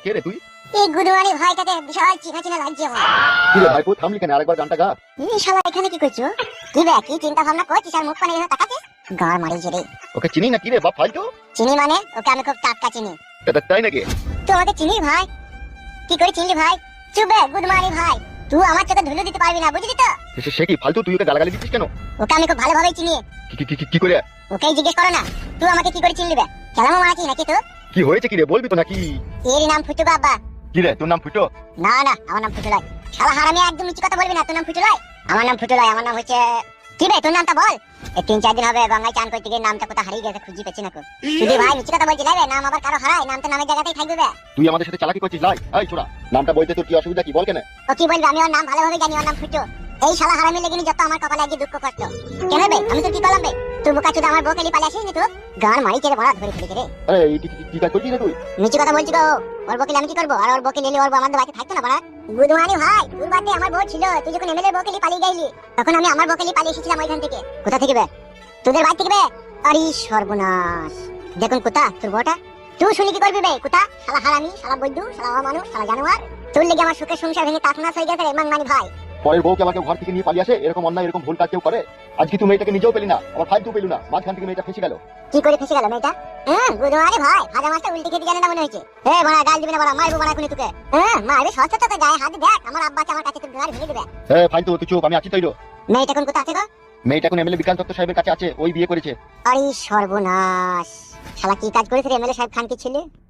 কে রে তুই? এই গুদমানি ভাইটাকে বিশাল চিখাচিনা লাগছে আমার। কি রে ভাইপো, থামলি কেন? আরেকবার গানটা গা। এই শালা এখানে কি করছো? কি বে, কি চিন্তা ভাবনা করছিস আর মুখ পানে এভাবে তাকাচ্ছিস? গার মারিছে রে। ওকে চিনি না? কি রে বাপ ফালতু? চিনি মানে? ওকে আমি খুব টাটকা চিনি। তাই নাকি? তুই আমাকে চিনিস ভাই? কি করে চিনলি ভাই? চুপ বে গুদমানি ভাই, তুই আমার চোখে ধুলো দিতে পারবি না, বুঝলি তো? সে কি ফালতু? তুই ওকে গালাগালি দিচ্ছিস কেন? ওকে আমি খুব ভালোভাবেই চিনি। কি করে? ওকেই জিজ্ঞেস করো না, তুই আমাকে কি করে চিনলি বে? খেলামো মারাচ্ছিস নাকি তুই? কি হয়েছে কি রে, বলবি তো নাকি? এর নাম ফুটু বাবা। কি রে, তোর নাম ফুটো? না না, আমার নাম ফুটু লয়। শালা হারামি, একদম মিষ্টি কথা বলবি না। তোর নাম ফুটু লয়? আমার নাম ফুটু লয়, আমার নাম হচ্ছে কি বে? তোর নামটা বল। এই 3-4 দিন হবে গঙ্গায় চান করতে গিয়ে নামটা কোথায় হারিয়ে গেছে, খুঁজে পেছি না কো। তুই ভাই মিষ্টি কথা বলছিস বে? নাম আবার কারো হারায়? নাম তো নামের জায়গাতেই থাকবে বে। তুই আমাদের সাথে চালাকি করছিস লাই? এই ছোড়া, নামটা বলতে তোর কি অসুবিধা, কি বল কেন? ও কি বলবে? আমি ওর নাম ভালোভাবে জানি, ওর নাম ফুটু। এই শালা হারামি লেগেনি যত আমার কপালে আজকে দুঃখ কষ্ট। কেন বে? আমি তো কি করলাম বে? তুই বোকা চোদা আমার বউকে নিয়ে পালিয়ে আসিস নি তুই? গান মারি চেড়ে বড়া ধরে ফেলেছে রে। আরে কি কাজ করছিস রে তুই? মিষ্টি কথা বলছি গো। ওর বউকে নিয়ে আমি কি করবো? আর ওর বউকে নিলে ওর বউ আমাদের বাড়িতে থাকতো না বড়া। গুদমানি ভাই, তোর বাড়িতে আমার বউ ছিল, তুই যখন এমএলএ বউকে নিয়ে পালিয়ে গেলি তখন আমি আমার বউকে নিয়ে পালিয়ে এসেছিলাম ওইখান থেকে। কোথা থেকে বে? তোদের বাড়ি থেকে বে? আরে সর্বনাশ, দেখুন কোথা তোর বউটা। তুই শুনি কি করবি বে? কোথা শালা হারামি, শালা বৈদ্যু, শালা অমানুষ, শালা জানোয়ার। তোর লেগে আমার সুখের সংসার ভেঙে তাতনাস হয়ে গেছে রে মাংমানি ভাই। পরের বউকে আমাকে ঘর থেকে নিয়ে পালিয়ে আসে, এরকম অন্যায় এরকম ভুল কাজ কেউ করে? আজকে তুই মেয়েটাকে নিজেও পেলি না, আমার ফালতু পেলু না, মাঝখান থেকে মেয়েটা ফেসে গেল। কি করে ফেসে গেল মেয়েটা? হ্যাঁ গুদমানি ভাই, ভাজা মাছটা উল্টে খেতে জানে না মনে হয়েছে। এ বড়া গাল দিবি না বড়া, মারবো বড়া কোনে তোকে। হ্যাঁ মারবে সস্তা তোকে, গায়ে হাত দেখ। আমার আব্বা আছে আমার কাছে, তোর গাড়ি ভেঙে দিবে। হ্যাঁ ফালতু, তুই চুপ, আমি আছি তৈরি। মেয়েটা কোন কোথা আছে গো? মেয়েটা এখন এমএলএ বিকাশ দত্ত সাহেবের কাছে আছে, ওই বিয়ে করেছে। আরে সর্বনাশ, শালা কি কাজ করেছে রে এমএলএ সাহেব খান কি ছেলে?